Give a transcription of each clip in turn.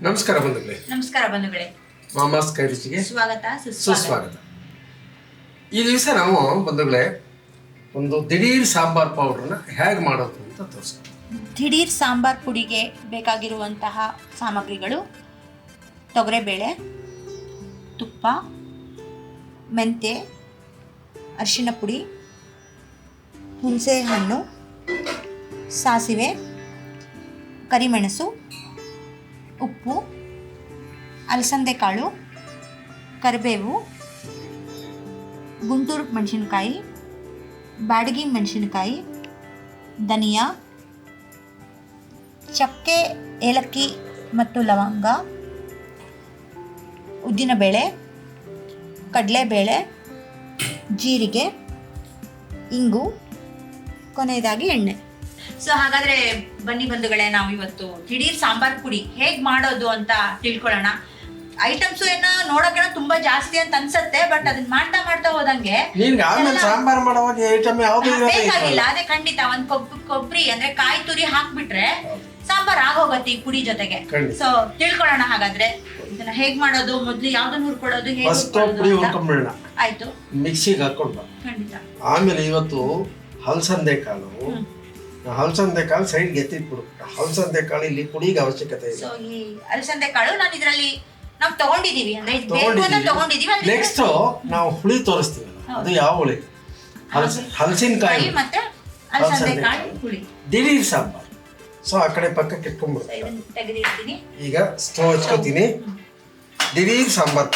ನಮಸ್ಕಾರ ಬಂಧುಗಳೇ. ನಮಸ್ಕಾರ ಬಂಧುಗಳೇ. ಮಾಮಾಸ್ ಕೈ ರುಚಿಗೆ ಸ್ವಾಗತ ಸುಸ್ವಾಗತ. ಈ ದಿವಸ ನಾವು ಬಂಧುಗಳೇ ಒಂದು ದಿಢೀರ್ ಸಾಂಬಾರ್ ಪೌಡ್ರನ್ನ ಹೇಗೆ ಮಾಡೋದು ಅಂತ ತೋರಿಸ್ತೀವಿ. ದಿಢೀರ್ ಸಾಂಬಾರ್ ಪುಡಿಗೆ ಬೇಕಾಗಿರುವಂತಹ ಸಾಮಗ್ರಿಗಳು: ತೊಗರೆಬೇಳೆ, ತುಪ್ಪ, ಮೆಂತ್ಯ, ಅರಿಶಿಣ ಪುಡಿ, ಹುಣಸೆ ಹಣ್ಣು, ಸಾಸಿವೆ, ಕರಿಮೆಣಸು, ಉಪ್ಪು, ಅಲಸಂದೆ ಕಾಳು, ಕರಿಬೇವು, ಗುಂಟೂರು ಮೆಣಸಿನಕಾಯಿ, ಬ್ಯಾಡಗಿ ಮೆಣಸಿನಕಾಯಿ, ಧನಿಯಾ, ಚಕ್ಕೆ, ಏಲಕ್ಕಿ ಮತ್ತು ಲವಂಗ, ಉದ್ದಿನಬೇಳೆ, ಕಡಲೆಬೇಳೆ, ಜೀರಿಗೆ, ಇಂಗು, ಕೊನೆಯದಾಗಿ ಎಣ್ಣೆ. ಸೊ ಹಾಗಾದ್ರೆ ಬನ್ನಿ ಬಂಧುಗಳೇ, ನಾವು ಇವತ್ತು ದಿಢೀರ್ ಸಾಂಬಾರ್ ಪುಡಿ ಹೇಗ್ ಮಾಡೋದು ಅಂತ ತಿಳ್ಕೊಳ್ಳೋಣ. ಐಟಮ್ಸ್ ಏನೋ ನೋಡೋಕೆ ತುಂಬಾ ಜಾಸ್ತಿ ಅಂತ ಅನ್ಸತ್ತೆ, ಬಟ್ ಅದನ್ನ ಮಾಡ್ತಾ ಹೋದಂಗೆ ಸಾಂಬಾರ್ ಮಾಡುವಾಗ ಐಟಮ್ ಯಾವ್ದು ಬೇಕಾಗಿಲ್ಲ. ಅದೇ ಖಂಡಿತ ಒಂದ್ ಕೊಬ್ಬರಿ ಅಂದ್ರೆ ಕಾಯಿ ತುರಿ ಹಾಕ್ಬಿಟ್ರೆ ಸಾಂಬಾರ್ ಆಗೋಗತ್ತೆ ಈ ಪುಡಿ ಜೊತೆಗೆ. ಸೊ ತಿಳ್ಕೊಳ್ಳೋಣ ಹಾಗಾದ್ರೆ ಇದನ್ನ ಹೇಗ್ ಮಾಡೋದು, ಮೊದ್ಲು ಯಾವ್ದನ್ನ ಹುರ್ಕೊಳ್ಳೋದು, ಹೇಗೆ ಆಯ್ತು ಮಿಕ್ಸಿಗೆ ಹಾಕೊಂಡು ಖಂಡಿತ. ಆಮೇಲೆ ಇವತ್ತು ಹಲಸಂದೆ ಕಾಳು ಸೈಡ್ಗೆ ಎತ್ತಿಟ್ಬಿಡ್ಬಿಟ್ಟ. ಹಲಸಂದೆ ಕಾಳು ಇಲ್ಲಿ ಪುಡಿಗೆ ಅವಶ್ಯಕತೆ ಇದೆ. ಸೊ ಈ ಅಲಸಂದೆ ಕಾಳು ನಾವು ತಗೊಂಡಿದೀವಿ ಅಂದ್ರೆ ತಗೊಂಡಿದೀವಿ. ನೆಕ್ಸ್ಟ್ ನಾವು ಹುಳಿ ತೋರಿಸ್ತೀವಿ. ಅದು ಯಾವ ಹುಳಿ? ಹಲಸಿನಕಾಯಿ ಮತ್ತೆ ಅಲಸಂದೆ ಕಾಳು ಹುಳಿ, ದಿಢೀರ್ ಸಾಂಬಾರ್. ಸೊ ಆ ಕಡೆ ಪಕ್ಕಕ್ಕೆ ಇಟ್ಕೊಂಡ್ಬಿಡ್ತೀನಿ. ತೆಗೆದಿರ್ತೀನಿ. ಈಗ ಸ್ಟವ್ ಹಚ್ಕೋತೀನಿ. ದಿಢೀರ್ ಸಾಂಬಾರ್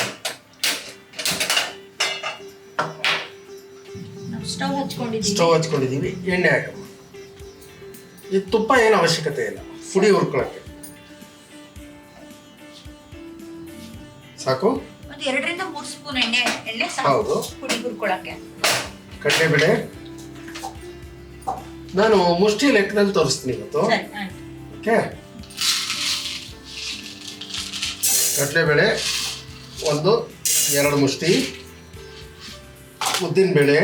ಸ್ಟವ್ ಹಚ್ಕೊಂಡಿದೀವಿ. ಎಣ್ಣೆ ಹಾಕಮ್ಮ. ಈ ತುಪ್ಪ ಏನು ಅವಶ್ಯಕತೆ ಇಲ್ಲ, ಪುಡಿ ಹುರ್ಕೊಳಕ್ಕೆ ಸಾಕು. ಒಂದು 2 ರಿಂದ 3 ಸ್ಪೂನ್ ಎಣ್ಣೆ ಹೌದು, ಪುಡಿ ಹುರ್ಕೊಳಕ್ಕೆ. ಕಡಲೆಬೇಳೆ ನಾನು ಮುಷ್ಟಿ ಲೆಕ್ಕದಲ್ಲಿ ತೋರಿಸ್ತೀನಿ ಇವತ್ತು. ಓಕೆ, ಕಡಲೆಬೇಳೆ 1-2 ಮುಷ್ಟಿ, ಉದ್ದಿನಬೇಳೆ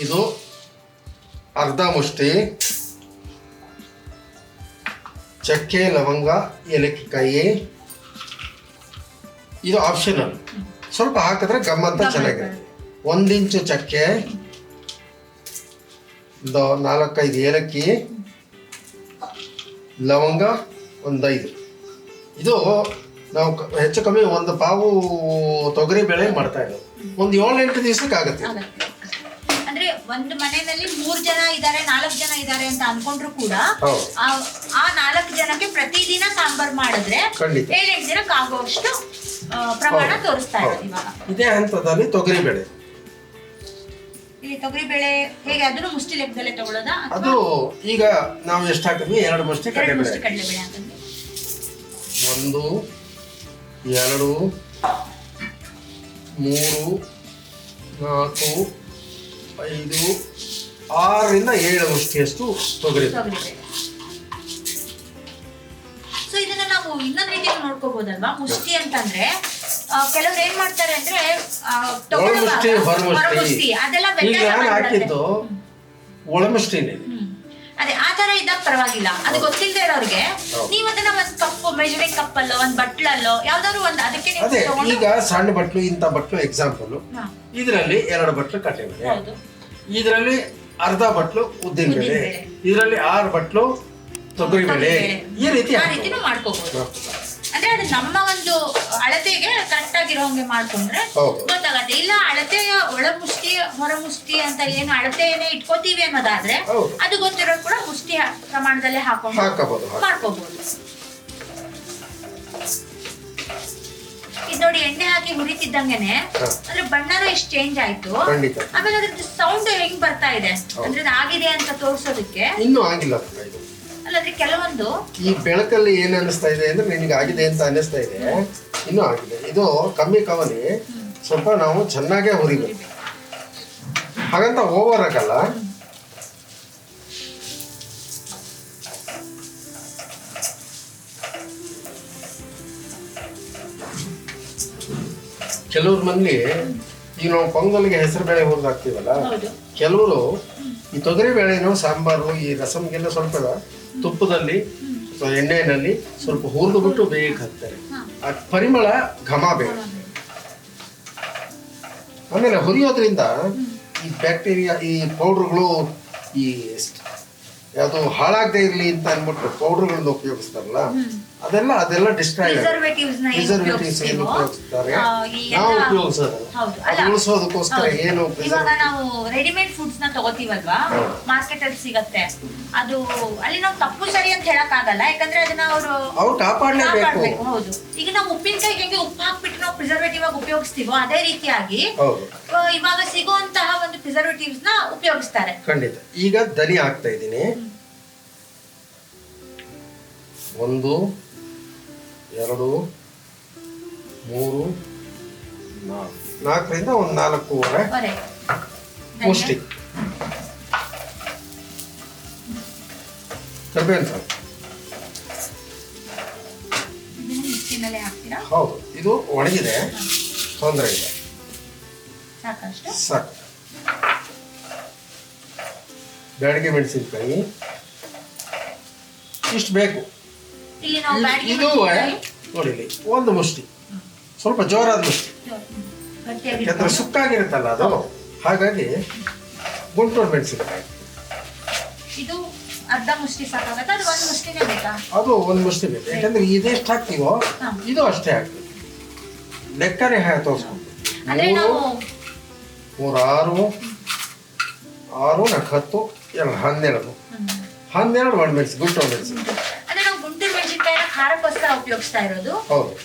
ಇದು ಅರ್ಧ ಮುಷ್ಟಿ, ಚಕ್ಕೆ, ಲವಂಗ, ಏಲಕ್ಕಿಕಾಯಿ ಇದು ಆಪ್ಷನಲ್. ಸ್ವಲ್ಪ ಹಾಕಿದ್ರೆ ಗಮ್ಮಂತ ಚೆನ್ನಾಗಿರುತ್ತೆ. 1 ಇಂಚು ಚಕ್ಕೆ, 4-5 ಏಲಕ್ಕಿ, ಲವಂಗ 5. ಇದು ನಾವು ಹೆಚ್ಚು ಕಮ್ಮಿ 1 ಪಾವು ತೊಗರಿ ಬೇಳೆ ಮಾಡ್ತಾ ಇರೋದು. 7-8 ದಿವಸಕ್ಕೆ ಆಗುತ್ತೆ. ಅಂದ್ರೆ ಒಂದು ಮನೆಯಲ್ಲಿ 3 ಜನ ಇದ್ದಾರೆ, 4 ಜನ ಇದ್ದಾರೆ ಅಂತ ಅನ್ಕೊಂಡ್ರು ಕೂಡ ಆ 4 ಜನಕ್ಕೆ ಪ್ರತಿದಿನ ಸಾಂಬಾರ್ ಮಾಡಿದ್ರೆ 7-8 ದಿನಕ್ಕೆ ಆಗುವಷ್ಟು ಪ್ರಮಾಣ ತೋರಿಸ್ತಾ ಇರೋದು ಇವಾಗ. ಇದೇ ಹಂತದಲ್ಲಿ ತೊಗರಿ ಬೇಳೆ. ಇಲ್ಲಿ ತೊಗರಿ ಬೇಳೆ ಹೇಗೆ ಅದನ್ನು ಮುಷ್ಟಿ ಲೆಕ್ಕದಲ್ಲೇ ತಗೊಳ್ಳೋದಾ? ಅದು ಈಗ ನಾವು ಎಷ್ಟು ಹಾಕಿದ್ವಿ? 2 ಮುಷ್ಟಿ ಕಡಲೆಬೇಳೆ ಹಾಕಿದ್ವಿ. 1 2 3 4 5 6ರಿಂದ 7 ಮುಷ್ಟಿಯಷ್ಟು ತೊಗರಿ ಬೇಳೆ. ಸೊ ಇದನ್ನ ನಾವು ಇನ್ನೊಂದು ರೀತಿಯಲ್ಲಿ ನೋಡ್ಕೋಬಹುದಲ್ವಾ? ಮುಷ್ಟಿ ಅಂತಂದ್ರೆ ಕೆಲವ್ರು ಏನ್ ಮಾಡ್ತಾರೆ ಅಂದ್ರೆ ಹೊರಮುಷ್ಟಿ ಅದೆಲ್ಲ ಹಾಕಿದ್ದು ಒಳಮುಷ್ಟಿನೇ. ಅದೇ ಆ ತರ ಇದ್ದಾಗ ಪರವಾಗಿಲ್ಲ. ಅದು ಗೊತ್ತಿಲ್ಲದೆ ಇರೋರಿಗೆ ನೀವು ಅದನ್ನ ಒಂದ್ ಕಪ್, ಮೆಜರಿಂಗ್ ಕಪ್ ಅಲ್ಲೋ ಒಂದ್ ಬಟ್ಲಲ್ಲೋ ಯಾವ್ದಾದ್ರು ಒಂದು ಅದಕ್ಕೆ ಈಗ ಸಣ್ಣ ಬಟ್ಲು, ಇಂಥ ಬಟ್ಲು ಎಕ್ಸಾಂಪಲ್. ಇದರಲ್ಲಿ 2 ಬಟ್ಲು ಕಡಲೆಬೇಳೆ, ಇದರಲ್ಲಿ ಅರ್ಧ ಬಟ್ಲು ಉದ್ದಿನ ಬೇಳೆ, ಇದರಲ್ಲಿ 6 ಬಟ್ಲು ತೊಗರಿ ಬೇಳೆ. ಈ ರೀತಿನೂ ಮಾಡ್ಕೋಬಹುದು. ಅಂದ್ರೆ ಅದು ನಮ್ಮ ಒಂದು ಅಳತೆಗೆ ಕರೆಕ್ಟ್ ಆಗಿರೋ ಹಂಗೆ ಮಾಡ್ಕೊಂಡ್ರೆ ಗೊತ್ತಾಗತ್ತೆ. ಇಲ್ಲ ಅಳತೆಯ ಒಳಮುಷ್ಟಿ ಹೊರಮುಷ್ಟಿ ಅಂತ ಏನು ಅಳತೆಯನ್ನೇ ಇಟ್ಕೋತೀವಿ ಅನ್ನೋದಾದ್ರೆ ಅದು ಗೊತ್ತಿರೋದು ಕೂಡ ಮುಷ್ಟಿ ಪ್ರಮಾಣದಲ್ಲೇ ಹಾಕೊಂಡು ಮಾಡ್ಕೋಬಹುದು. ಇದು ನೋಡಿ, ಎಣ್ಣೆ ಹಾಕಿ ಹುರಿತಿದ್ದಂಗೆನೆ ಅದ್ರ ಬಣ್ಣನೂ ಎಷ್ಟು ಚೇಂಜ್ ಆಯ್ತು. ಆಮೇಲೆ ಅದ್ರ ಸೌಂಡ್ ಹೆಂಗ್ ಬರ್ತಾ ಇದೆ ಅಂದ್ರೆ ಆಗಿದೆ ಅಂತ ತೋರ್ಸೋದಕ್ಕೆ. ಇನ್ನೂ ಆಗಿಲ್ಲ ಅಲ್ಲದ್ರೆ ಕೆಲವೊಂದು ಈ ಬೆಳಕಲ್ಲಿ ಏನ್ ಅನಿಸ್ತಾ ಇದೆ ಅಂದ್ರೆ ನಿನಗೆ ಆಗಿದೆ ಅಂತ ಅನಿಸ್ತಾ ಇದೆ, ಇನ್ನೂ ಆಗಿದೆ. ಇದು ಕಮ್ಮಿ ಕವಲಿ ಸ್ವಲ್ಪ ನಾವು ಚೆನ್ನಾಗೇ ಹುರಿಬೇಕು, ಹಾಗಂತ ಓವರ್ ಆಗಲ್ಲ. ಕೆಲವ್ರ ಮನೇಲಿ ಈಗ ನಾವು ಪೊಂಗಲ್ಗೆ ಹೆಸರು ಬೇಳೆ ಹುರಿದು ಹಾಕ್ತೀವಲ್ಲ, ಕೆಲವರು ಈ ತೊಗರಿ ಬೇಳೆನೋ ಸಾಂಬಾರು ಈ ರಸಮ್ಗೆಲ್ಲ ಸ್ವಲ್ಪ ತುಪ್ಪದಲ್ಲಿ ಸೊ ಎಣ್ಣೆಯಲ್ಲಿ ಸ್ವಲ್ಪ ಹುರಿದು ಬಿಟ್ಟು ಬೇಯಕ್ಕೆ ಹಾಕ್ತಾರೆ. ಆ ಪರಿಮಳ ಘಮ ಬೇಕು. ಆಮೇಲೆ ಹುರಿಯೋದ್ರಿಂದ ಈ ಬ್ಯಾಕ್ಟೀರಿಯಾ, ಈ ಪೌಡ್ರುಗಳು, ಈ ಯಾವುದು ಹಾಳಾಗದೆ ಇರಲಿ ಅಂತ ಅಂದ್ಬಿಟ್ಟು ಪೌಡ್ರುಗಳನ್ನ ಉಪಯೋಗಿಸ್ತಾರಲ್ಲ, ಅದೆಲ್ಲ ಡಿಸ್ಟ್ರಾಯ್ ಪ್ರಿಸರ್ವೇಟಿವ್ಸ್ ಏನು ಉಪಯೋಗಿಸ್ತಾರೆ, ನಾವು ಉಪಯೋಗಿಸೋದು ಉಳಿಸೋದಕ್ಕೋಸ್ಕರ ಏನು. ಇವಾಗ ನಾವು ರೆಡಿಮೇಡ್ ಫುಡ್ಸ್ ನ ತಗೋತೀವಲ್ವಾ, ಮಾರ್ಕೆಟ್ ಅಲ್ಲಿ ಸಿಗತ್ತೆ, ಅದು ಅಲ್ಲಿ ನಾವು ತಪ್ಪು ಸರಿ ಅಂತ ಹೇಳಕ್ ಆಗಲ್ಲ, ಯಾಕಂದ್ರೆ ಅದನ್ನ ಅವ್ರು ಕಾಪಾಡಲೇಬೇಕು. ಹೌದು. ಈಗ ನಾವು ಉಪ್ಪಿನಕಾಯಿ ಹೆಂಗೆ ಉಪ್ಪು ಹಾಕ್ಬಿಟ್ಟು ನಾವು ಪ್ರಿಸರ್ವೇಟಿವ್ ಆಗಿ ಉಪಯೋಗಿಸ್ತೀವೋ ಅದೇ ರೀತಿಯಾಗಿ ಇವಾಗ ಸಿಗುವಂತಹ ಒಂದು ಪ್ರಿಸರ್ವೇಟಿವ್ಸ್ ನ ಉಪಯೋಗಿಸ್ತಾರೆ. ಖಂಡಿತ. ಈಗ ಧನಿ ಹಾಕ್ತಾ ಇದ್ದೀನಿ. 1 2 3 4ರಿಂದ ಒಂದು 4.5 ಮುಷ್ಟಿ ಕರಿಬೇವಿನ ಸೊಪ್ಪು. ಹೌದು, ಇದು ಒಣಗಿದೆ, ತೊಂದರೆ ಇಲ್ಲ, ಸಾಕು. ಬ್ಯಾಡಗಿ ಮೆಣಸಿನಕಾಯಿ ಇಷ್ಟು ಬೇಕು. ಇದು ನೋಡಿ, ಒಂದು ಮುಷ್ಟಿ, ಸ್ವಲ್ಪ ಜೋರಾದ ಮುಷ್ಟಿ, ಯಾಕಂದ್ರೆ ಸುಕ್ಕಾಗಿರುತ್ತಲ್ಲ ಅದು, ಹಾಗಾಗಿ ಗುಂಟೂರು ಮೆಣಸಿನಕಾಯಿ ಇದು ಅರ್ಧ ಮುಷ್ಟಿ ಸಾಕಾಗತ್ತಾ, ಅದು ಒಂದು ಮುಷ್ಟಿನೇ ಬೇಕಾ? ಅದು ಒಂದು ಮುಷ್ಟಿ ಬೇಕು, ಯಾಕಂದ್ರೆ ಇದೆಷ್ಟು ಹಾಕ್ತೀವೋ ಇದು ಅಷ್ಟೇ ಹಾಕ್ತೀವಿ, ಲೆಕ್ಕನೇ ತೋರಿಸ್ಕೊಂಡು. 3 6 6 4 10 12 ಒಣಮೆಣಸು, ಗುಂಟೂರು ಮೆಣಸು. ಅಂದ್ರೆ ನಾವು ಗುಂಟೂರು ಮೆಣಸಿನಕಾಯಿನ ಖಾರಕ್ಕೋಸ್ಕರ ಉಪಯೋಗಿಸ್ತಾ ಇರೋದು,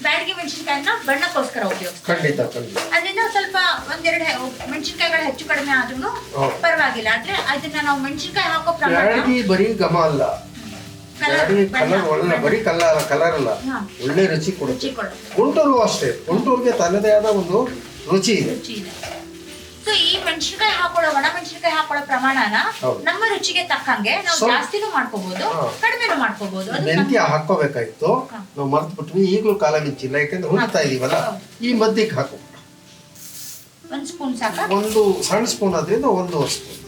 ಬ್ಯಾಡಗಿ ಮೆಣಸಿನಕಾಯಿನ ಬಣ್ಣಕ್ಕೋಸ್ಕರ ಉಪಯೋಗಿಸ್ತಾ. ಖಂಡಿತ. ಅದರಿಂದ ಸ್ವಲ್ಪ 1-2 ಮೆಣಸಿನಕಾಯಿಗಳು ಹೆಚ್ಚು ಕಡಿಮೆ ಆದ್ರೂ ಪರವಾಗಿಲ್ಲ. ಆದ್ರೆ ಅದನ್ನ ನಾವು ಮೆಣಸಿನಕಾಯಿ ಹಾಕೋ ಪ್ರಮಾಣ, ಬ್ಯಾಡಗಿ ಬರೀ ಘಮ ಅಲ್ಲ, ಬ್ಯಾಡಗಿ ಕಲರ್ ಒಳ್ಳೆ, ಬರೀ ಕಲರ್ ಅಲ್ಲ, ಒಳ್ಳೆ ರುಚಿ ಕೊಡುತ್ತೆ. ಗುಂಟೂರು ಅಷ್ಟೇ, ಗುಂಟೂರಿಗೆ ತನ್ನದೇ ಆದ ಒಂದು ರುಚಿ ಇದೆ. ಸೊ ಈ ಮೆಣಸಿನಕಾಯಿ ಹಾಕೊಳ್ಳೋ, ಒಣ ಮೆಣಸಿನಕಾಯಿ ಹಾಕೊಳ್ಳೋ ಪ್ರಮಾಣನ ನಮ್ಮ ರುಚಿಗೆ ತಕ್ಕಂಗೆ ನಾವು ಜಾಸ್ತಿನೂ ಮಾಡ್ಕೋಬಹುದು, ಕಡಿಮೆನೂ ಮಾಡ್ಕೋಬಹುದು. ಮೆಂತ್ಯ ಹಾಕೋಬೇಕಾಯ್ತು, ನಾವು ಮರ್ತು ಬಿಟ್ವಿ. ಈಗಲೂ ಕಾಲ ಮಿಂಚಿಲ್ಲ, ಯಾಕಂದ್ರೆ ಹುರಿತಾ ಇದೀವಲ್ಲ. ಈ ಮದ್ದಿಗೆ ಹಾಕೋ 1 ಸ್ಪೂನ್ ಸಾಕ, ಒಂದು ಸಣ್ಣ ಸ್ಪೂನ್ ಆದ್ರಿಂದ 1 ಸ್ಪೂನ್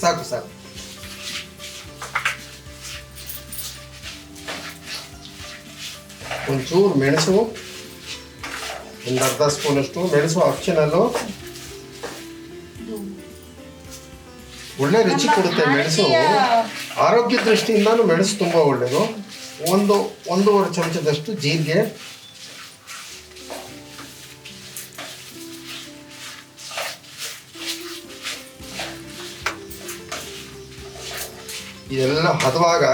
ಸಾಕು. ಒಂಚೂರು ಮೆಣಸು, ಒಂದು ಅರ್ಧ ಸ್ಪೂನ್ ಅಷ್ಟು ಮೆಣಸು ಆಪ್ಷನಲ್ಲು, ಒಳ್ಳೆ ರುಚಿ ಕೊಡುತ್ತೆ. ಮೆಣಸು ಆರೋಗ್ಯ ದೃಷ್ಟಿಯಿಂದಾನು ಮೆಣಸು ತುಂಬಾ ಒಳ್ಳೆಯದು. 1-1.5 ಚಮಚದಷ್ಟು ಜೀರಿಗೆ, ಇದೆಲ್ಲ ಹದವಾಗಿ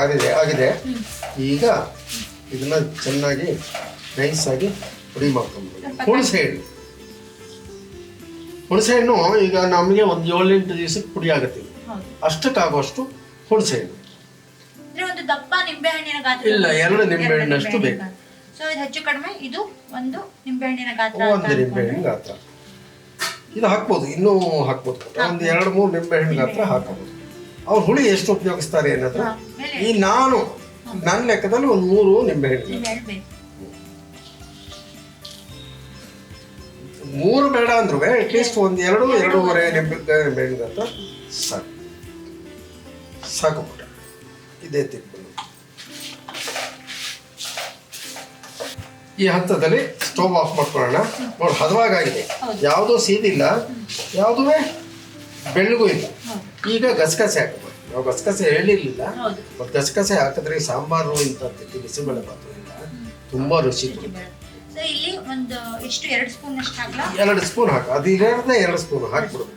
ಆಗಿದೆ. ಈಗ ಇದನ್ನ ಚೆನ್ನಾಗಿ ನೈಸ್ ಆಗಿ ಪುಡಿ ಮಾಡ್ಕೊಂಡ್ಬಿಡಿ. ಹುಣಸೆ ಹಣ್ಣು ಈಗ ನಮಗೆ ಒಂದು 7-8 ದಿವಸಕ್ಕೆ ಪುಡಿ ಆಗುತ್ತೆ. ಅಷ್ಟಕ್ಕಾಗುವಷ್ಟು ಹುಣಸೆ ಹಣ್ಣು, ಒಂದು ದಪ್ಪ ನಿಂಬೆ ಹಣ್ಣಿನ ಗಾತ್ರ ಇಲ್ಲ, 2 ನಿಂಬೆ ಹಣ್ಣಷ್ಟು ಬೇಕು. ಸೊ ಇದು ಹೆಚ್ಚು ಕಡಿಮೆ, ಇದು 1 ನಿಂಬೆ ಹಣ್ಣಿನ ಗಾತ್ರ, 1 ನಿಂಬೆ ಹಣ್ಣಿನ ಗಾತ್ರ. ಇದು ಹಾಕ್ಬೋದು, ಇನ್ನೂ ಹಾಕ್ಬೋದು, ಒಂದು 2-3 ನಿಂಬೆ ಹಣ್ಣಿನ ಗಾತ್ರ ಹಾಕಬಹುದು. ಅವ್ರು ಹುಳಿ ಎಷ್ಟು ಉಪಯೋಗಿಸ್ತಾರೆ ಅನ್ನೋದು, ಈ ನನ್ನ ಲೆಕ್ಕದಲ್ಲಿ ಒಂದು 3 ನಿಂಬೆ ಹಣ್ಣು, 3 ಬೇಡ ಅಂದ್ರೂ ಅಟ್ಲೀಸ್ಟ್ ಒಂದು 2-2.5 ನಿಂಬೆ ಹಣ್ಣಿನ ಗಾತ್ರ ಸಾಕು ಪುಟ್ಟ. ಇದೇ ತಿಳ್ಕೊಂಡು ಈ ಹಂತದಲ್ಲಿ ಸ್ಟವ್ ಆಫ್ ಮಾಡ್ಕೊಳ್ಳೋಣ. ನೋಡಿ, ಹದವಾಗಿದೆ, ಯಾವುದೂ ಸೀದಿಲ್ಲ, ಯಾವುದೂ ಬೆಳ್ಳಗೂ ಇಲ್ಲ. ಈಗ ಗಸಗಸೆ ಹಾಕಬಹುದು. ನಾವು ಗಸಗಸೆ ಹೇಳಿರ್ಲಿಲ್ಲ, ಬಟ್ ಗಸಗಸೆ ಹಾಕಿದ್ರೆ ಸಾಂಬಾರು ಇಂಥ ಬಿಸಿಬೇಳೆ ಬಾತು ಇಲ್ಲ, ತುಂಬಾ ರುಚಿ ಕೊಡುತ್ತೆ. ಇಲ್ಲಿ ಒಂದು ಎಷ್ಟು 2 ಸ್ಪೂನ್ ಅಷ್ಟು ಹಾಕಲಾ? 2 ಸ್ಪೂನ್ ಹಾಕು, ಅದು 2 ಸ್ಪೂನ್ ಹಾಕ್ಬಿಡ್ಬೇಕು.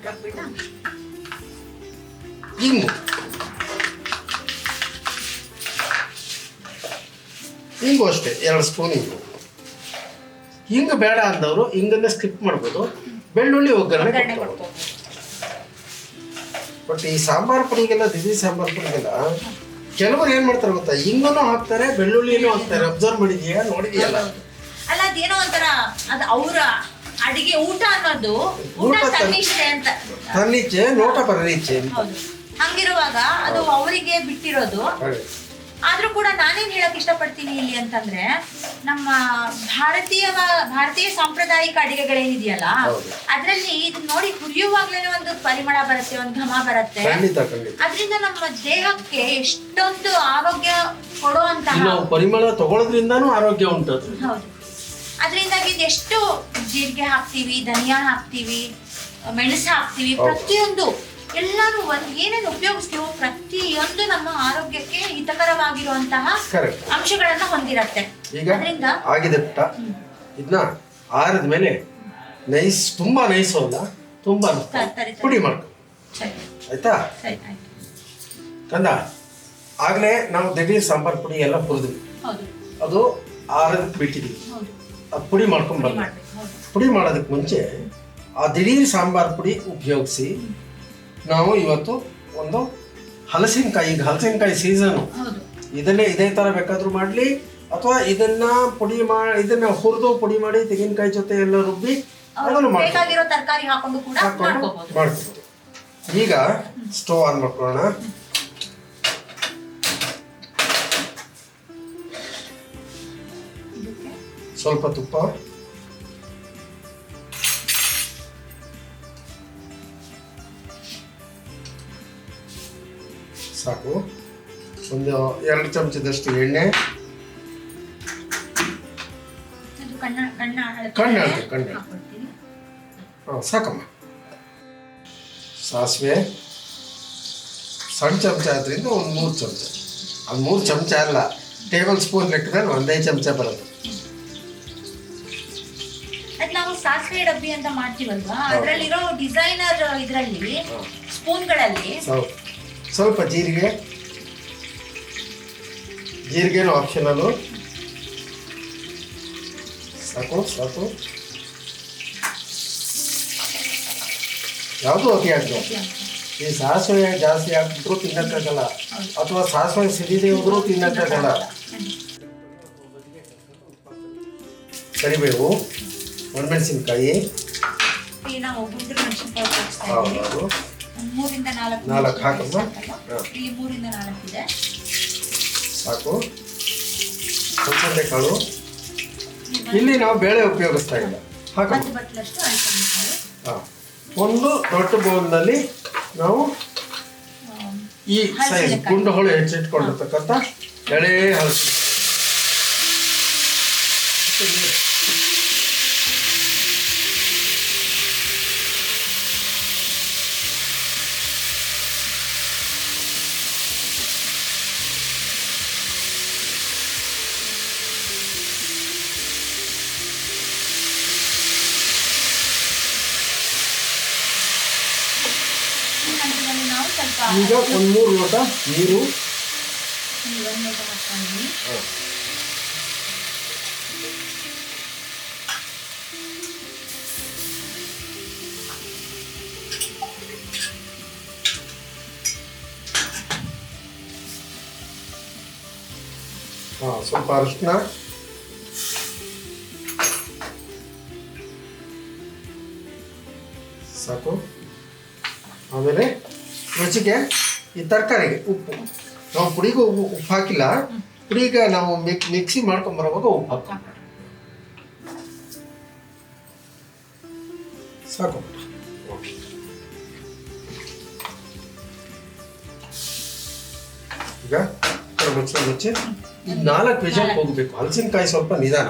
ಹಿಂಗು ಅಷ್ಟೇ 2 ಸ್ಪೂನ್ ಹಿಂಗು ಬೇಡ ಅಂದವರು ಹಿಂಗನ್ನೇ ಸ್ಕಿಪ್ ಮಾಡ್ಬೋದು, ಬೆಳ್ಳುಳ್ಳಿ ಒಗ್ಗರಣೆ ಕೊಡ್ಬೋದು. ಬಟ್ ಈ ಸಾಂಬಾರ್ ಪುಡಿಗೆಲ್ಲ, ಸಾಂಬಾರ್ ಪುಡಿಗೆಲ್ಲ ಕೆಲವರು ಏನ್ ಮಾಡ್ತಾರೆ ಗೊತ್ತಾ, ಹಿಂಗನ್ನು ಹಾಕ್ತಾರೆ, ಬೆಳ್ಳುಳ್ಳಿನೂ ಹಾಕ್ತಾರೆ. ಅಬ್ಸರ್ವ್ ಮಾಡಿದೀಯಾ, ನೋಡಿದೀಯಲ್ಲ? ಅಲ್ಲ, ಅದೇನೋ ಒಂಥರ ಅದು ಅವರ ಅಡಿಗೆ ಊಟ ಅನ್ನೋದು ತನ್ನಿಚ್ಛೆ, ನೋಟ ಪರನಿಚ್ಛೆ. ಹಂಗಿರುವಾಗ ಅದು ಅವರಿಗೆ ಬಿಟ್ಟಿರೋದು. ಆದ್ರೂ ಕೂಡ ನಾನೇನ್ ಹೇಳಕ್ ಇಷ್ಟಪಡ್ತೀನಿ ಇಲ್ಲಿ ಅಂತಂದ್ರೆ ನಮ್ಮ ಭಾರತೀಯ ಸಾಂಪ್ರದಾಯಿಕ ಅಡಿಗೆಗಳೇನಿದೆಯಲ್ಲ ಅದ್ರಲ್ಲಿ ಇದನ್ನ ನೋಡಿ ಹುರಿಯುವಾಗ್ಲೇನೆ ಒಂದು ಪರಿಮಳ ಬರುತ್ತೆ, ಒಂದು ಘಮ ಬರುತ್ತೆ. ಅದರಿಂದ ನಮ್ಮ ದೇಹಕ್ಕೆ ಎಷ್ಟೊಂದು ಆರೋಗ್ಯ ಕೊಡುವಂತಹ ಪರಿಮಳ ತಗೊಳ್ಳೋದ್ರಿಂದಾನು ಆರೋಗ್ಯ ಉಂಟು. ಹೌದು, ಅದರಿಂದಾಗಿ ಎಷ್ಟು ಜೀರಿಗೆ ಹಾಕ್ತಿವಿ, ಧನಿಯಾ ಹಾಕ್ತಿವಿ, ಮೆಣಸು ಹಾಕ್ತಿವಿ, ಪ್ರತಿಯೊಂದು ಎಲ್ಲಾನು ಏನೇನು ಉಪಯೋಗಿಸ್ತೀವೋ ಪ್ರತಿಯೊಂದು ನಮ್ಮ ಆರೋಗ್ಯಕ್ಕೆ ಹಿತಕರವಾಗಿರುವಂತಹ ಅಂಶಗಳನ್ನ ಹೊಂದಿರತ್ತೆ. ಅದರಿಂದ ಆಗಿದೆ ಪುಟ್ಟ. ಇದನ್ನ ಆರಿದ ಮೇಲೆ ನೈಸ್, ತುಂಬಾ ನೈಸ್ ಅಲ್ಲ, ತುಂಬಾ ಪುಡಿ ಮಾಡ್ಕೊ ಆಯ್ತಾ ಕಂದ. ಆಗ್ಲೇ ನಾವು ದಿಢೀರ್ ಸಾಂಬಾರ್ ಪುಡಿ ಎಲ್ಲ ಹುರಿದ್ವಿ, ಅದು ಆರದಕ್ಕೆ ಬಿಟ್ಟಿದ್ವಿ, ಅದು ಪುಡಿ ಮಾಡ್ಕೊಂಡ್ ಬಂದ. ಪುಡಿ ಮಾಡೋದಕ್ಕೆ ಮುಂಚೆ ಆ ದಿಢೀರ್ ಸಾಂಬಾರ್ ಪುಡಿ ಉಪಯೋಗಿಸಿ ನಾವು ಇವತ್ತು ಒಂದು ಹಲಸಿನಕಾಯಿ, ಈಗ ಹಲಸಿನಕಾಯಿ ಸೀಸನು, ಇದೇ ತರ ಬೇಕಾದ್ರೂ ಮಾಡ್ಲಿ, ಅಥವಾ ಇದನ್ನ ಇದನ್ನ ಹುರಿದು ಪುಡಿ ಮಾಡಿ ತೆಂಗಿನಕಾಯಿ ಜೊತೆ ಎಲ್ಲ ರುಬ್ಬಿ ಅದನ್ನು ಮಾಡ್ಕೋಬಹುದು. ಈಗ ಸ್ಟವ್ ಆನ್ ಮಾಡ್ಕೊಳ್ಳೋಣ. ಸ್ವಲ್ಪ ತುಪ್ಪ, ಸಾಕು. ಒಂದು 2 ಚಮಚದಷ್ಟು ಎಣ್ಣೆ, ಕಣ್ಣು ಸಾಕಮ್ಮ. ಸಾಸಿವೆ ಸಣ್ಣ ಚಮಚ ಆದ್ರಿಂದ ಒಂದು 3 ಚಮಚ, ಅದು 3 ಚಮಚ ಅಲ್ಲ, ಟೇಬಲ್ ಸ್ಪೂನ್ ಲೆಕ್ಕದಲ್ಲಿ 1 ಚಮಚ ಬರೋದು. ನಾವು ಸಾಸಿವೆ ಡಬ್ಬಿ ಅಂತ ಮಾಡ್ತೀವಲ್ವಾ, ಅದರಲ್ಲಿರೋ ಡಿಸೈನರ್ ಇದರಲ್ಲಿ ಸ್ಪೂನ್ಗಳಲ್ಲಿ ಸ್ವಲ್ಪ ಜೀರಿಗೆನೂ ಆಪ್ಷನಲ್ಲು, ಸಾಕು. ಯಾವುದು ಅತಿ ಆಗ್ತದೆ. ಈ ಸಾಸಿವೆ ಜಾಸ್ತಿ ಹಾಕಿದ್ರು ತಿನ್ನಕ್ಕಾಗಲ್ಲ, ಅಥವಾ ಸಾಸಿವೆ ಸಿಡಿದೇ ಹೋದ್ರೂ ತಿನ್ನಕ್ಕಾಗಲ್ಲ. ಕರಿಬೇವು, ಒಣಮೆಣಸಿನ್ಕಾಯಿ, 4 ಹಾಕಮ್ಮ, ಸಾಕು. ಸೌತೆ ಕಾಳು, ಇಲ್ಲಿ ನಾವು ಬೇಳೆ ಉಪಯೋಗಿಸ್ತಾ ಇಲ್ಲ, ಹಾಕಮ್ಮ. ಒಂದು ದೊಡ್ಡ ಬೌಲ್ನಲ್ಲಿ ನಾವು ಈ ಸೈಜ್ ಗುಂಡು ಹೋಳು ಹೆಚ್ಚಿಟ್ಕೊಂಡಿರ್ತಕ್ಕಂಥ ಎಳೆ ಹಲಸು, ಈಗ 1-3 ಲೋಟ ನೀರು, ಸ್ವಲ್ಪ ಅರಿಶಿನ, ಸಾಕು. ಆಮೇಲೆ ರುಚಿಗೆ ಈ ತರಕಾರಿಗೆ ಉಪ್ಪು, ನಾವು ಪುಡಿಗೂ ಉಪ್ಪು ಹಾಕಿಲ್ಲ, ಪುಡಿಗೆ ನಾವು ಮಿಕ್ಸಿ ಮಾಡ್ಕೊಂಬರುವಾಗ ಉಪ್ಪು ಹಾಕೋಣ, ಸಾಕು. ಈಗ ಮುಚ್ಚಿ ಈ 4 ವಿಷಲ್ ಹೋಗ್ಬೇಕು. ಹಲಸಿನಕಾಯಿ ಸ್ವಲ್ಪ ನಿಧಾನ.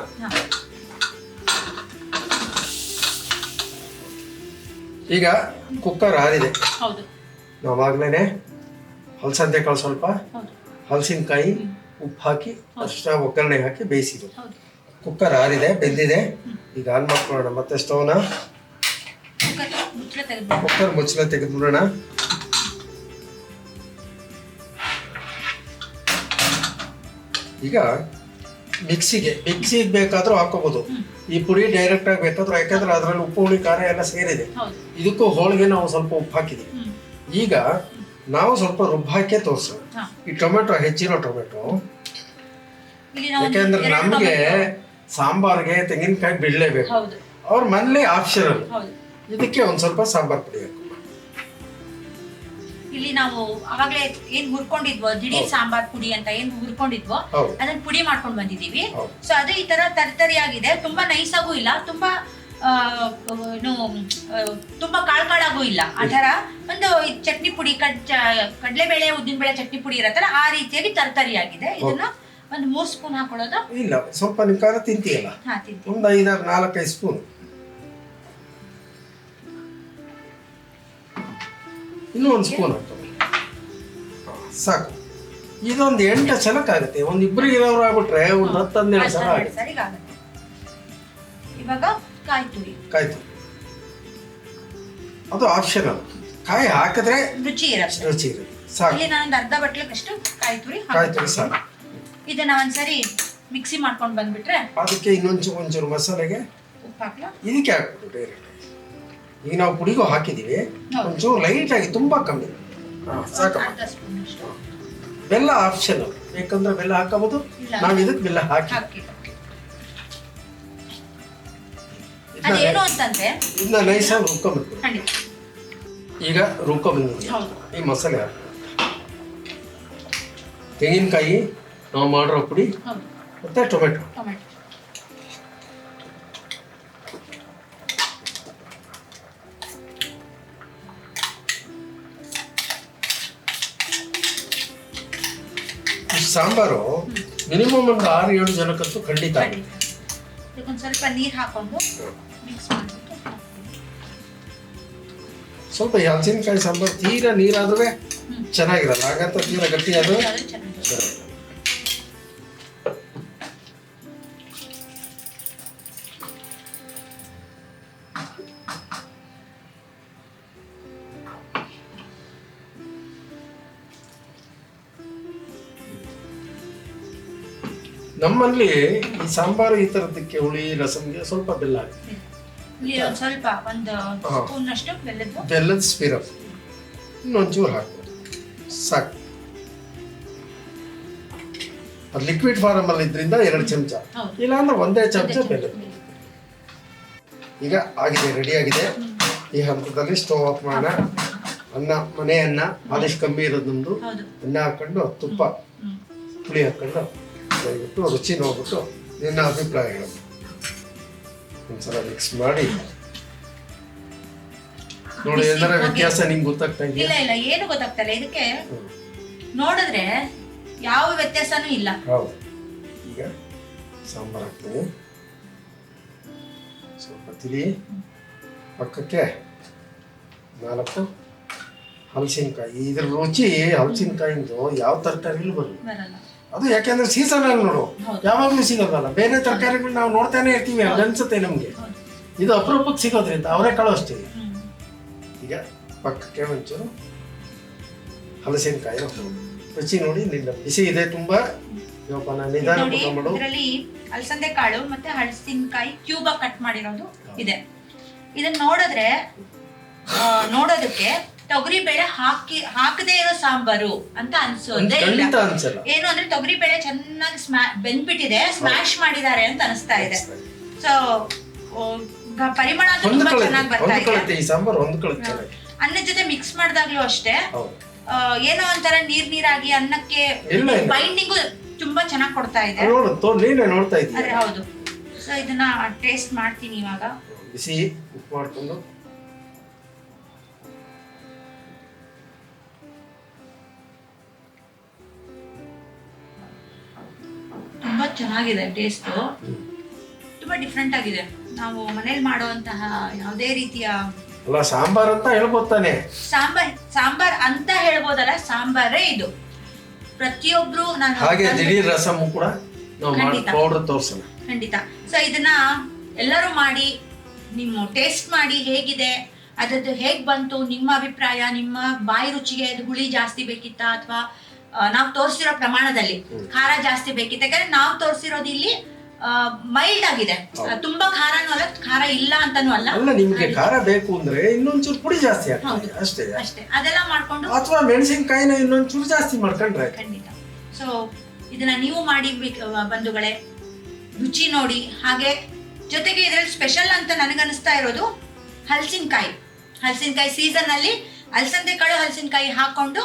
ಈಗ ಕುಕ್ಕರ್ ಆರಿದೆ, ನಾವಾಗ್ಲೇನೆ ಹಲಸಂದೆ ಕಾಳು, ಸ್ವಲ್ಪ ಹಲಸಿನಕಾಯಿ, ಉಪ್ಪು ಹಾಕಿ ಅಷ್ಟ ಒಗ್ಗರಣೆ ಹಾಕಿ ಬೇಯಿಸಿದ್ದು. ಕುಕ್ಕರ್ ಆರಿದೆ, ಬೆಂದಿದೆ. ಈಗ ಆನ್ ಮಾಡ್ಕೊಳ್ಳೋಣ ಮತ್ತೆ ಸ್ಟವ್ನ. ಕುಕ್ಕರ್ ಮುಚ್ಚಳ ತೆಗೆದ್ಬಿಡೋಣ. ಈಗ ಮಿಕ್ಸಿಗೆ ಬೇಕಾದ್ರೂ ಹಾಕೋಬಹುದು, ಈ ಪುಡಿ ಡೈರೆಕ್ಟ್ ಆಗಿ ಬೇಕಾದ್ರೂ, ಯಾಕಂದ್ರೆ ಅದರಲ್ಲಿ ಉಪ್ಪು ಹುಳಿ ಖಾರ ಎಲ್ಲ ಸೇರಿದೆ. ಇದಕ್ಕೂ ಹೋಳಿಗೆ ನಾವು ಸ್ವಲ್ಪ ಉಪ್ಪು ಹಾಕಿದೀವಿ. ಈಗ ನಾವು ಸ್ವಲ್ಪ ರುಬ್ಬಾಕೆ ತೋರಿಸೋಣ. ಈ ಟೊಮೆಟೊ, ಹೆಚ್ಚಿರೋ ಟೊಮೆಟೊ, ಯಾಕೆಂದ್ರೆ ನಮ್ಗೆ ಸಾಂಬಾರ್ಗೆ ತೆಂಗಿನಕಾಯಿ ಬಿಡ್ಲೇಬೇಕು. ಅವ್ರ ಮನೇಲಿ ಆಪ್ಷನಲ್. ಇದಕ್ಕೆ ಒಂದ್ ಸ್ವಲ್ಪ ಸಾಂಬಾರ್ ಪುಡಿ ಹಾಕು. ಇಲ್ಲಿ ನಾವು ಅವಾಗ್ಲೇ ಏನ್ ಹುರ್ಕೊಂಡಿದ್ವೋ ದಿಢೀರ್ ಸಾಂಬಾರ್ ಪುಡಿ ಅಂತ ಏನ್ ಹುರ್ಕೊಂಡಿದ್ವೋ ಅದನ್ನ ಪುಡಿ ಮಾಡ್ಕೊಂಡ್ ಬಂದಿದೀವಿ. ಸೊ ಅದು ಈ ತರ ತರ್ತರಿಯಾಗಿದೆ, ತುಂಬಾ ನೈಸ್ ಆಗೂ ಇಲ್ಲ, ತುಂಬಾ ತುಂಬಾ ಕಾಳಾಗೂ ಇಲ್ಲ. ಆ ತರ ಒಂದು ಚಟ್ನಿ ಪುಡಿ ಕಡ್ಲೆಬೇಳೆ ಉದ್ದಿನಬೇಳೆ ಚಟ್ನಿ ಪುಡಿ ಇರತ್ತಲ್ಲ ಆ ರೀತಿಯಾಗಿ ತರ್ತರಿಯಾಗಿದೆ. ಇದನ್ನ ಒಂದು 3 ಸ್ಪೂನ್ ಹಾಕೊಳ್ಳೋದು. ಇಲ್ಲ, ಸ್ವಲ್ಪ ನಿಮ್ ಖಾರ ತಿಂತೀಯಲ್ಲ, ಒಂದು 4-5 ಸ್ಪೂನ್. ಇನ್ನೂ 1 ಸ್ಪೂನ್ ಹಾಕ್ತದೆ, ಸಾಕು. ಇದೊಂದು 8 ಸಲಕ್ಕಾಗುತ್ತೆ. ಒಂದು ಇಬ್ಬರಿಗೆ ಇರೋರು ಆಗ್ಬಿಟ್ರೆ ಒಂದು 10-12 ಸಲ ಆಗುತ್ತೆ. ಇವಾಗ ಕಾಯಿ ತುರಿ ಅದು ಆಪ್ಷನಲ್. ಕಾಯಿ ಹಾಕಿದ್ರೆ ರುಚಿ ಇರುತ್ತೆ, ಸಾಕು. ಇಲ್ಲಿ ನಾನು ಅರ್ಧ ಬಟ್ಲಕ್ಕಷ್ಟು ಕಾಯಿ ತುರಿ ಸಾಕು. ಇದನ್ನ ಒಂದ್ಸರಿ ಮಿಕ್ಸಿ ಮಾಡ್ಕೊಂಡು ಬಂದ್ಬಿಟ್ರೆ ಅದಕ್ಕೆ ಒಂಚೂರು ಮಸಾಲೆಗೆ ಉಪ್ಪು ಹಾಕ್ಲಾ, ಇದಕ್ಕೆ ಹಾಕ್ಬಿಟ್ಟು ಡೈರೆಕ್ಟ್. ಈಗ ನಾವು ಪುಡಿಗೂ ಹಾಕಿದೀವಿ, ಒಂಚೂರು ಲೈಟ್ ಆಗಿ, ತುಂಬಾ ಕಮ್ಮಿ, ಸಾಕು. ಬೆಲ್ಲ ಆಪ್ಷನಲ್, ಬೇಕಂದ್ರೆ ಬೆಲ್ಲ ಹಾಕಬಹುದು. ನಾವು ಇದಕ್ಕೆ ಬೆಲ್ಲ ಹಾಕಿ ಅದೇನು ಅಂತಂದ್ರೆ ಇದನ್ನ ನೈಸಾಗಿ ರುಬ್ಕೊಂಡ್ಬಿಡ್ತೀವಿ. ಈಗ ರುಬ್ಕೊಂಡ್ಬಂದಿದ್ದೀವಿ. ಈ ಮಸಾಲೆ ಹಾಕಿ, ತೆಂಗಿನಕಾಯಿ, ನಾವು ಮಾಡಿರೋ ಪುಡಿ ಮತ್ತೆ ಟೊಮೆಟೊ. ಸಾಂಬಾರು ಮಿನಿಮಮ್ ಒಂದು 6-7 ಜನಕ್ಕಂತೂ ಖಂಡಿತ. ಸ್ವಲ್ಪ ನೀರು ಹಾಕೊಂಡು ಮಿಕ್ಸ್ ಮಾಡ್ಬಿಟ್ಟು ಸ್ವಲ್ಪ ಹಲಸಿನಕಾಯಿ ಸಾಂಬಾರು ತೀರಾ ನೀರಾದ್ರೆ ಚೆನ್ನಾಗಿರಲ್ಲ, ಹಾಗಂತ ತೀರಾ ಗಟ್ಟಿ ಆದ್ರೆ ನಮ್ಮಲ್ಲಿ ಈ ಸಾಂಬಾರು ಈ ತರದಕ್ಕೆ ಹುಳಿ ರಸಂಗೆ ಸ್ವಲ್ಪ ಬೆಲ್ಲ ಆಗುತ್ತೆ. ಸ್ವಲ್ಪ ಒಂದು ಸ್ಪೂನ್ನಷ್ಟು ಬೆಲ್ಲದ ಸಿರಪ್ ಇನ್ನೊಂಚೂರು ಹಾಕ್ಬೋದು, ಸಾಕು. ಅದು ಲಿಕ್ವಿಡ್ ಫಾರ್ಮ್ ಅಲ್ಲಿ ಇದ್ರಿಂದ 2 ಚಮಚ, ಇಲ್ಲ ಅಂದ್ರೆ 1 ಚಮಚ ಬೆಲ್ಲ. ಈಗ ಆಗಿದೆ, ರೆಡಿ ಆಗಿದೆ. ಈ ಹಂತದಲ್ಲಿ ಸ್ಟವ್ ಆಫ್ ಮಾಡೋಣ. ಮನೆ ಅನ್ನ ಆದಷ್ಟು ಕಮ್ಮಿ ಇರೋದೊಂದು ಅನ್ನ ಹಾಕೊಂಡು ತುಪ್ಪ ಪುಳಿ ಹಾಕೊಂಡು ದಯವಿಟ್ಟು ರುಚಿ ನೋಡ್ಬಿಟ್ಟು ನಿನ್ನ ಅಭಿಪ್ರಾಯಗಳು ಒಂದ್ಸಲ ಮಿಕ್ಸ್ ಮಾಡಿ ನೋಡಿ. ಏನಾರ ವ್ಯತ್ಯಾಸ ನಿಮ್ಗೆ ಗೊತ್ತಾಗ್ತಾ ಇದೆಯಾ? ಇಲ್ಲ, ಏನು ಗೊತ್ತಾಗ್ತಲ್ಲ. ಇದಕ್ಕೆ ನೋಡಿದ್ರೆ ಯಾವ ವ್ಯತ್ಯಾಸನೂ ಇಲ್ಲ. ಹೌದು. ಈಗ ಸಾಂಬಾರ್ ಹಾಕ್ತೀನಿ, ಸ್ವಲ್ಪ ತಿಳಿ, ಪಕ್ಕಕ್ಕೆ 4 ಹಲಸಿನಕಾಯಿ. ಇದ್ರ ರುಚಿ ಹಲಸಿನಕಾಯಿಂದು ಯಾವ ತರಕಾರಿಲೂ ಬರಲ್ಲ. ಅದು ಯಾಕೆಂದ್ರೆ ಸೀಸನ್ ಅಲ್ಲಿ ನೋಡು, ಯಾವಾಗ್ಲೂ ಸಿಗೋದಲ್ಲ. ಬೇರೆ ತರಕಾರಿಗಳು ನಾವು ನೋಡ್ತಾನೆ ಇರ್ತೀವಿ, ಅನ್ಸುತ್ತೆ ನಮ್ಗೆ. ಇದು ಅಪರೂಪಕ್ಕೆ ಸಿಗೋದ್ರಿಂದ ಅವರೆಕಾಳು ಅಷ್ಟೇ. ಈಗ ಪಕ್ಕಕ್ಕೆ ಒಂಚೂರು ಹಲಸಿನಕಾಯಿ ರುಚಿ ನೋಡಿ. ನಿನ್ನ ಬಿಸಿ ಇದೆ ತುಂಬಾ, ನಿಧಾನ ಮಾಡು. ಇದರಲ್ಲಿ ಅಲಸಂದೆ ಕಾಳು ಮತ್ತೆ ಹಲಸಿನಕಾಯಿ ಕ್ಯೂಬ್ ಆಗಿ ಕಟ್ ಮಾಡಿರೋದು ಇದೆ. ಇದನ್ನ ನೋಡೋದಕ್ಕೆ ತೊಗರಿ ಬೇಳೆ ಹಾಕದೇ ಇರೋ ಸಾಂಬಾರು ಅಂತ ಅನ್ಸೋದೇ ಇಲ್ಲ. ಏನು ಅಂದ್ರೆ ತೊಗರಿ ಬೇಳೆ ಚೆನ್ನಾಗಿ ಬೆಂದ್ಬಿಟ್ಟಿದೆ, ಸ್ಮ್ಯಾಶ್ ಮಾಡಿದ್ದಾರೆ ಅಂತ ಅನಿಸ್ತಾ ಇದೆ. ಸೊ ಪರಿಮಳ ತುಂಬಾ ಚೆನ್ನಾಗಿ ಬರ್ತಾ ಇದೆ. ಈ ಸಾಂಬಾರು ಹೊಂದ್ಕೊಳ್ಳುತ್ತೆ. ಅನ್ನದ ಜೊತೆ ಮಿಕ್ಸ್ ಮಾಡಿದಾಗ್ಲೂ ಅಷ್ಟೇ ಏನೋ ಒಂಥರ ನೀರಾಗಿ ಅನ್ನಕ್ಕೆ ಬೈಂಡಿಂಗು ತುಂಬಾ ಚೆನ್ನಾಗಿ ಕೊಡ್ತಾ ಇದೆ. ನೋಡ್ತಾ ಇದ್ದೀನಿ. ಹೌದು. ಸೊ ಇದನ್ನ ಟೇಸ್ಟ್ ಮಾಡ್ತೀನಿ ಇವಾಗ. ಬಿಸಿ ಉಪ್ಪು ಮಾಡ್ಕೊಂಡು ತುಂಬಾ ಚೆನ್ನಾಗಿದೆ. ಟೇಸ್ಟ್ ತುಂಬಾ ಡಿಫ್ರೆಂಟ್ ಆಗಿದೆ. ನಾವು ಮನೇಲಿ ಮಾಡುವಂತಹ ಯಾವುದೇ ರೀತಿಯ ಸಾಂಬಾರ್ ಅಂತ ಹೇಳ್ಬೋದು ತಾನೆ. ಸಾಂಬಾರ್ ಅಂತ ಹೇಳ್ಬೋದಲ್ಲ, ಸಾಂಬಾರೇ ಇದು. ಪ್ರತಿಯೊಬ್ರು ಹಾಗೆ ದಿಢೀರ್ ರಸಂ ಕೂಡ ಪೌಡರ್ ತೋರ್ಸೋಣ ಖಂಡಿತ. ಸೊ ಇದನ್ನ ಎಲ್ಲರೂ ಮಾಡಿ ನಿಮ್ಮ ಟೇಸ್ಟ್ ಮಾಡಿ ಹೇಗಿದೆ, ಅದರದ್ದು ಹೇಗ್ ಬಂತು, ನಿಮ್ಮ ಅಭಿಪ್ರಾಯ, ನಿಮ್ಮ ಬಾಯಿ ರುಚಿಗೆ ಅದು ಹುಳಿ ಜಾಸ್ತಿ ಬೇಕಿತ್ತಾ ಅಥವಾ ನಾವು ತೋರಿಸಿರೋ ಪ್ರಮಾಣದಲ್ಲಿ ಖಾರ ಜಾಸ್ತಿ ಬೇಕಿತ್ತು. ಯಾಕಂದ್ರೆ ನಾವು ತೋರಿಸಿರೋದು ಇಲ್ಲಿ ಮೈಲ್ಡ್ ಆಗಿದೆ, ತುಂಬಾ ಖಾರನೂ ಅಲ್ಲ, ಖಾರ ಇಲ್ಲ ಅಂತಾನೂ ಅಲ್ಲ. ನಿಮ್ಗೆ ಖಾರ ಬೇಕು ಅಂದ್ರೆ ಇನ್ನೊಂಚೂರು ಪುಡಿ ಜಾಸ್ತಿ ಅಷ್ಟೇ. ಅದೆಲ್ಲ ಮಾಡ್ಕೊಂಡು ಅಥವಾ ಮೆಣಸಿನಕಾಯಿನ ಇನ್ನೊಂಚೂರು ಜಾಸ್ತಿ ಮಾಡ್ಕೊಂಡ್ರೆ ಖಂಡಿತ. ಸೊ ಇದನ್ನ ನೀವು ಮಾಡಿ ಬಂಧುಗಳೇ, ರುಚಿ ನೋಡಿ. ಹಾಗೆ ಜೊತೆಗೆ ಇದ್ರಲ್ಲಿ ಸ್ಪೆಷಲ್ ಅಂತ ನನಗನ್ನಿಸ್ತಾ ಇರೋದು ಹಲಸಿನಕಾಯಿ ಸೀಸನ್ ಅಲ್ಲಿ ಅಲಸಂದೆ ಕಾಳು ಹಲಸಿನಕಾಯಿ ಹಾಕೊಂಡು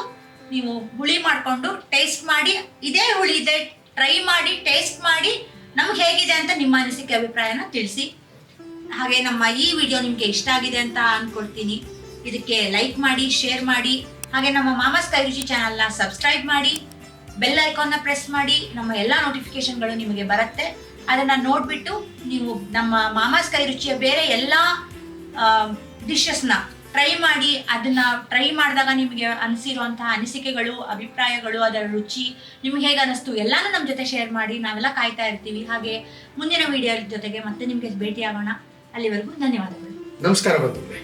ನೀವು ಹುಳಿ ಮಾಡಿಕೊಂಡು ಟೇಸ್ಟ್ ಮಾಡಿ, ಇದೇ ಹುಳಿ ಇದೆ ಟ್ರೈ ಮಾಡಿ ಟೇಸ್ಟ್ ಮಾಡಿ ನಮ್ಗೆ ಹೇಗಿದೆ ಅಂತ ನಿಮ್ಮ ಅನಿಸಿಕೆ ಅಭಿಪ್ರಾಯನ ತಿಳಿಸಿ. ಹಾಗೆ ನಮ್ಮ ಈ ವಿಡಿಯೋ ನಿಮಗೆ ಇಷ್ಟ ಆಗಿದೆ ಅಂತ ಅಂದ್ಕೊಳ್ತೀನಿ. ಇದಕ್ಕೆ ಲೈಕ್ ಮಾಡಿ, ಶೇರ್ ಮಾಡಿ, ಹಾಗೆ ನಮ್ಮ ಮಾಮಾಸ್ ಕೈ ರುಚಿ ಚಾನಲ್ನ ಸಬ್ಸ್ಕ್ರೈಬ್ ಮಾಡಿ, ಬೆಲ್ ಐಕಾನ್ನ ಪ್ರೆಸ್ ಮಾಡಿ. ನಮ್ಮ ಎಲ್ಲ ನೋಟಿಫಿಕೇಶನ್ಗಳು ನಿಮಗೆ ಬರುತ್ತೆ. ಅದನ್ನು ನೋಡಿಬಿಟ್ಟು ನೀವು ನಮ್ಮ ಮಾಮಾಸ್ ಕೈ ರುಚಿಯ ಬೇರೆ ಎಲ್ಲ ಡಿಶಸ್ನ ಟ್ರೈ ಮಾಡಿ. ಅದನ್ನ ಟ್ರೈ ಮಾಡಿದಾಗ ನಿಮಗೆ ಅನಿಸಿರುವಂತಹ ಅನಿಸಿಕೆಗಳು, ಅಭಿಪ್ರಾಯಗಳು, ಅದರ ರುಚಿ ನಿಮ್ಗೆ ಹೇಗೆ ಅನಿಸ್ತು ಎಲ್ಲಾನು ನಮ್ಮ ಜೊತೆ ಶೇರ್ ಮಾಡಿ. ನಾವೆಲ್ಲ ಕಾಯ್ತಾ ಇರ್ತೀವಿ. ಹಾಗೆ ಮುಂದಿನ ವಿಡಿಯೋ ಜೊತೆಗೆ ಮತ್ತೆ ನಿಮಗೆ ಭೇಟಿಯಾಗೋಣ. ಅಲ್ಲಿವರೆಗೂ ಧನ್ಯವಾದಗಳು. ನಮಸ್ಕಾರ ಬಂಧುಗಳೇ.